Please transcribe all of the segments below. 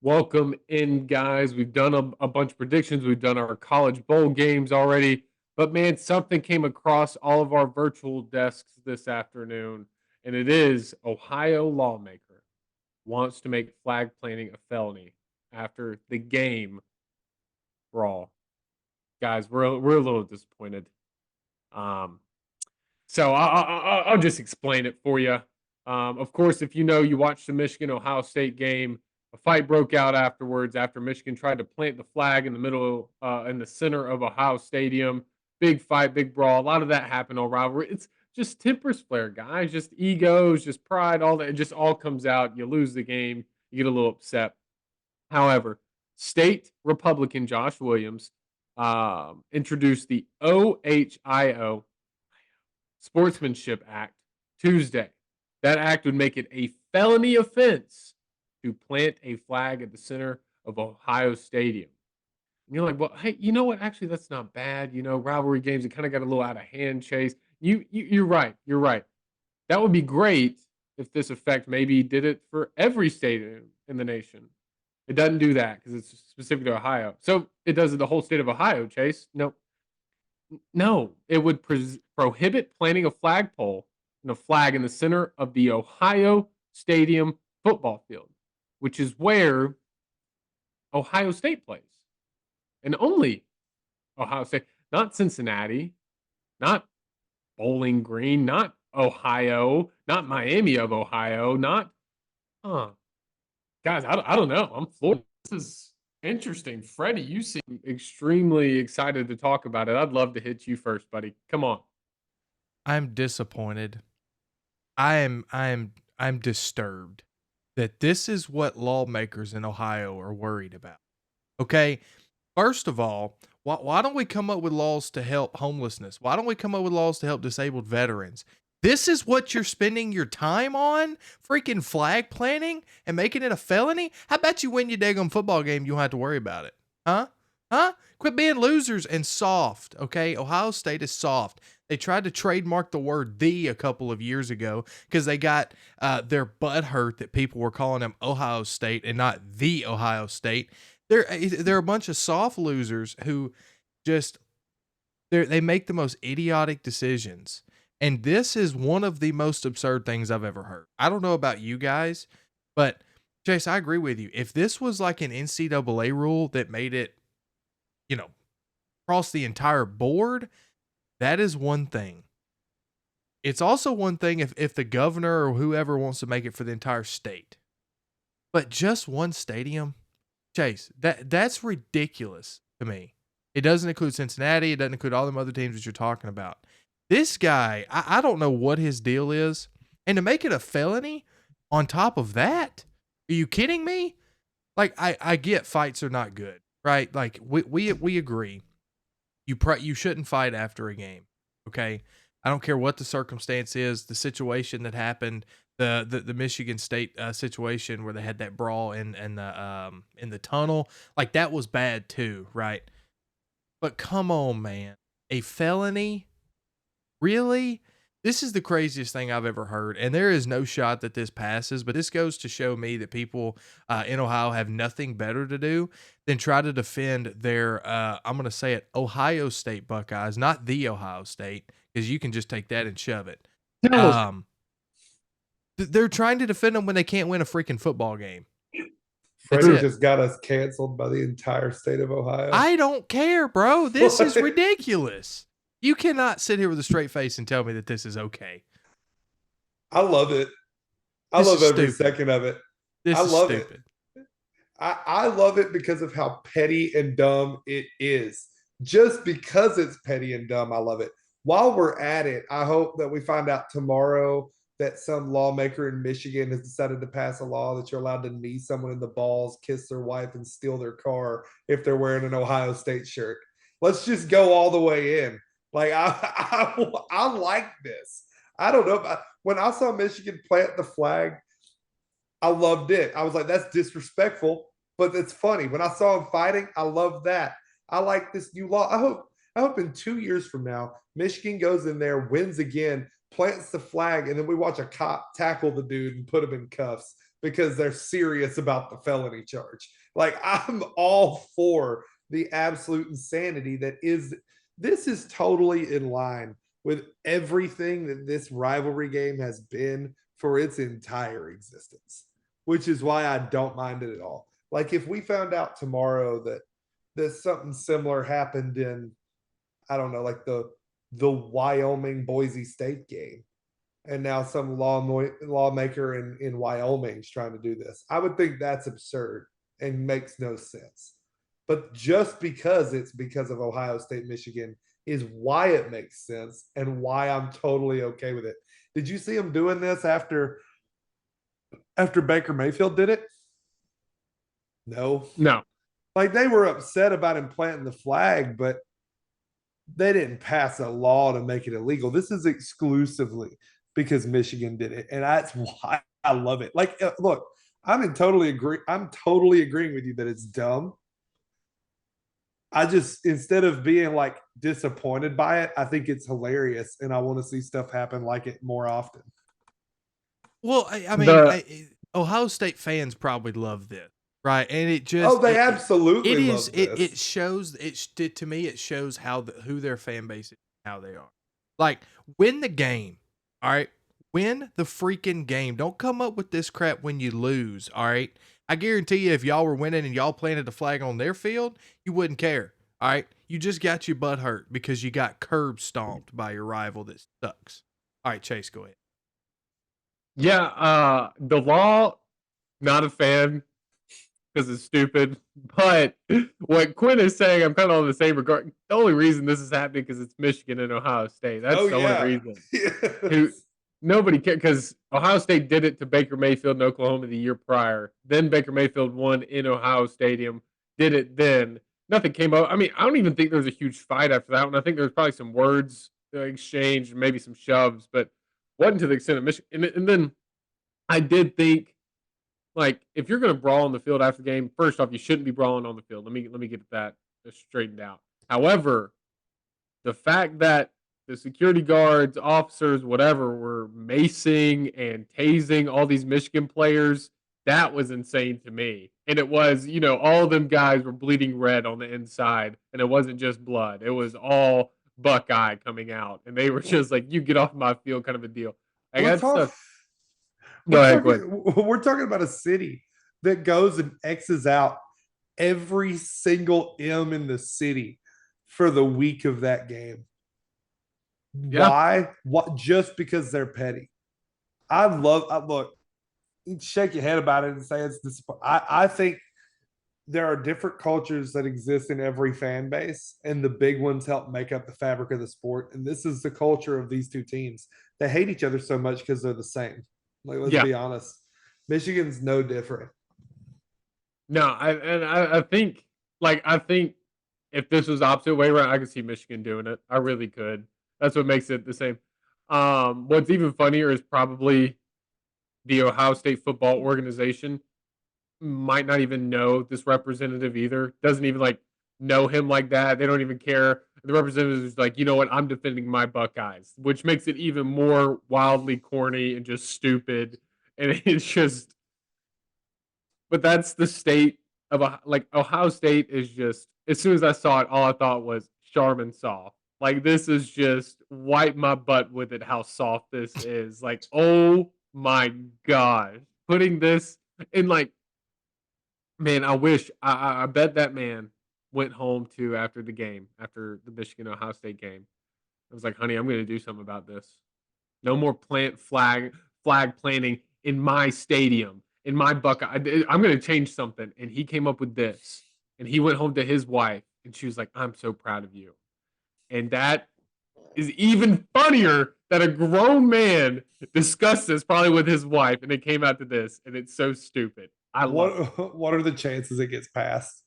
Welcome in, guys. We've done a bunch of predictions. We've done our college bowl games already. But man, something came across all of our virtual desks this afternoon, and it is Ohio lawmaker wants to make flag planting a felony after the game brawl. Guys, we're a little disappointed. Um, so I'll just explain it for you. Of course, if you watched the Michigan Ohio State game, a fight broke out afterwards after Michigan tried to plant the flag in the middle, in the center of Ohio Stadium. Big fight, big brawl. A lot of that happened on rivalry. It's just tempers flare, guys. Just egos, just pride. All that. It just all comes out. You lose the game. You get a little upset. However, state Republican Josh Williams introduced the OHIO Sportsmanship Act Tuesday. That act would make it a felony offense to plant a flag at the center of Ohio Stadium. And you're like, well, hey, you know what? Actually, that's not bad. Rivalry games, it kind of got a little out of hand, Chase. You're right. You're right. That would be great if this effect maybe did it for every state in the nation. It doesn't do that because it's specific to Ohio. So it does it the whole state of Ohio, Chase. No, it would prohibit planting a flagpole and a flag in the center of the Ohio Stadium football field, which is where Ohio State plays. And only Ohio State, not Cincinnati, not Bowling Green, not Ohio, not Miami of Ohio, not, huh. Guys, I don't know. I'm floored. This is interesting. Freddie, you seem extremely excited to talk about it. I'd love to hit you first, buddy. Come on. I'm disappointed. I'm disturbed that this is what lawmakers in Ohio are worried about. Okay? First of all, why don't we come up with laws to help homelessness? Why don't we come up with laws to help disabled veterans? This is what you're spending your time on? Freaking flag planting and making it a felony? How about you win your daggone football game, you don't have to worry about it? Huh? Huh? Quit being losers and soft, okay? Ohio State is soft. They tried to trademark the word "the" a couple of years ago because they got their butt hurt that people were calling them Ohio State and not the Ohio State. They're a bunch of soft losers who just they make the most idiotic decisions. And this is one of the most absurd things I've ever heard. I don't know about you guys, but Chase, I agree with you. If this was like an NCAA rule that made it, you know, across the entire board, that is one thing. It's also one thing if the governor or whoever wants to make it for the entire state. But just one stadium, Chase, that's ridiculous to me. It doesn't include Cincinnati. It doesn't include all them other teams that you're talking about. This guy, I don't know what his deal is. And to make it a felony on top of that, are you kidding me? Like, I get fights are not good, right? Like, we agree. You shouldn't fight after a game, okay? I don't care what the circumstance is, the situation that happened, the Michigan State situation where they had that brawl in the tunnel, like that was bad too, right? But come on, man, a felony, really? This is the craziest thing I've ever heard, and there is no shot that this passes. But this goes to show me that people in Ohio have nothing better to do than try to defend their I'm going to say it, Ohio State Buckeyes, not the Ohio State, because you can just take that and shove it. Tell us. Um, they're trying to defend them when they can't win a freaking football game. That's Freddie it. just got us canceled by the entire state of Ohio. I don't care, bro. This is What? ridiculous. You cannot sit here with a straight face and tell me that this is okay. I love it. I This love is every stupid. second of it. This I is love stupid. it. I love it because of how petty and dumb it is. Just because it's petty and dumb, I love it. While we're at it, I hope that we find out tomorrow that some lawmaker in Michigan has decided to pass a law that you're allowed to knee someone in the balls, kiss their wife, and steal their car if they're wearing an Ohio State shirt. Let's just go all the way in. Like I like this. I don't know. When I saw Michigan plant the flag, I loved it. I was like, that's disrespectful, but it's funny. When I saw them fighting, I love that. I like this new law. I hope in 2 years from now, Michigan goes in there, wins again, plants the flag, and then we watch a cop tackle the dude and put him in cuffs. because they're serious about the felony charge. Like, I'm all for the absolute insanity that is. This is totally in line with everything that this rivalry game has been for its entire existence, which is why I don't mind it at all. Like, if we found out tomorrow that something similar happened in, I don't know, like the Wyoming Boise State game, and now some lawmaker in Wyoming is trying to do this, I would think that's absurd and makes no sense. But just because it's because of Ohio State, Michigan is why it makes sense and why I'm totally okay with it. Did you see him doing this after Baker Mayfield did it? No. No. Like, they were upset about him planting the flag, but they didn't pass a law to make it illegal. This is exclusively because Michigan did it, and that's why I love it. Like, look, I'm totally agreeing with you that it's dumb. I just, instead of being like disappointed by it, I think it's hilarious, and I want to see stuff happen like it more often. Well, I mean, Ohio State fans probably love this, right? And it just they absolutely it love is this. it shows to me it shows who their fan base is, how they are. Like, win the game, all right? Win the freaking game. Don't come up with this crap when you lose, all right? I guarantee you, if y'all were winning and y'all planted a flag on their field, you wouldn't care, all right? You just got your butt hurt because you got curb stomped by your rival that sucks. All right, Chase, go ahead. Yeah, the law, not a fan because it's stupid. But what Quinn is saying, I'm kind of on the same regard. The only reason this is happening because it's Michigan and Ohio State. That's the only reason. Yes. Nobody cares, because Ohio State did it to Baker Mayfield in Oklahoma the year prior. Then Baker Mayfield won in Ohio Stadium, did it then. Nothing came up. I mean, I don't even think there was a huge fight after that one. I think there was probably some words exchanged, maybe some shoves, but wasn't to the extent of Michigan. And then I did think, like, if you're going to brawl on the field after the game, first off, you shouldn't be brawling on the field. Let me get that straightened out. However, the fact that the security guards, officers, whatever, were macing and tasing all these Michigan players, that was insane to me. And it was, all of them guys were bleeding red on the inside, and it wasn't just blood. It was all Buckeye coming out, and they were just like, "You get off my field," kind of a deal. Like, We're that's talking- stuff. Go ahead. We're talking about a city that goes and X's out every single M in the city for the week of that game. Yeah. Why? What? Just because they're petty. Look, you can shake your head about it and say it's disappointing. I think there are different cultures that exist in every fan base, and the big ones help make up the fabric of the sport. And this is the culture of these two teams. They hate each other so much because they're the same. Like, let's be honest. Michigan's no different. No, I think if this was opposite way around, I could see Michigan doing it. I really could. That's what makes it the same. What's even funnier is probably the Ohio State football organization might not even know this representative either. Doesn't even know him like that. They don't even care. The representative is like, you know what? I'm defending my Buckeyes, which makes it even more wildly corny and just stupid. And it's just, but that's the state of Ohio State is just, as soon as I saw it, all I thought was Charmin soft. Like, this is just wipe my butt with it, how soft this is. Like, oh my gosh. Putting this in, man, I wish, I bet that man went home too after the game, after the Michigan Ohio State game. I was like, honey, I'm going to do something about this. No more flag planting in my stadium, in my Buckeye. I'm going to change something. And he came up with this. And he went home to his wife, and she was like, I'm so proud of you. And that is even funnier that a grown man discussed this probably with his wife, and it came out to this, and it's so stupid. What are the chances it gets passed?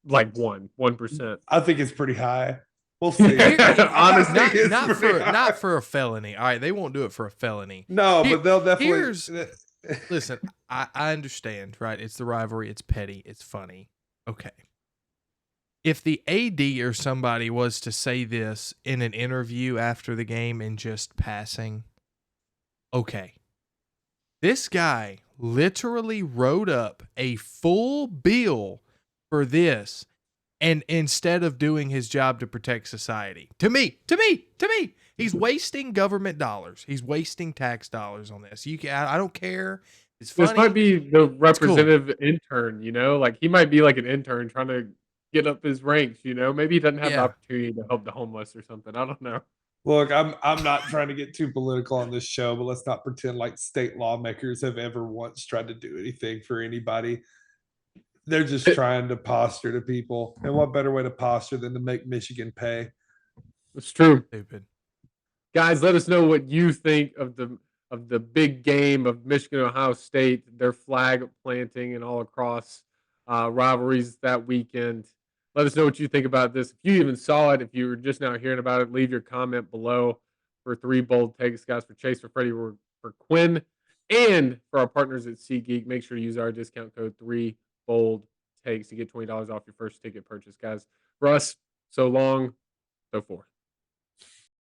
Like 1%. I think it's pretty high. We'll see. Honestly, not for a felony. All right, they won't do it for a felony. No, but they'll definitely. Listen, I understand, right? It's the rivalry. It's petty. It's funny. Okay. If the AD or somebody was to say this in an interview after the game in just passing, okay. This guy literally wrote up a full bill for this, and instead of doing his job to protect society. To me, he's wasting government dollars. He's wasting tax dollars on this. I don't care. It's funny. This might be the cool. representative intern, like he might be like an intern trying to get up his ranks, maybe he doesn't have the Yeah. opportunity to help the homeless or something. I don't know. Look, I'm not trying to get too political on this show, but let's not pretend like state lawmakers have ever once tried to do anything for anybody. They're just trying to posture to people. And what better way to posture than to make Michigan pay? It's true. Stupid. Guys, let us know what you think of the big game of Michigan Ohio State, their flag planting and all across rivalries that weekend. Let us know what you think about this. If you even saw it, if you were just now hearing about it, leave your comment below for 3 bold takes, guys. For Chase, for Freddie, for Quinn, and for our partners at SeatGeek, make sure to use our discount code 3 bold takes to get $20 off your first ticket purchase, guys. For us, so long, so forth.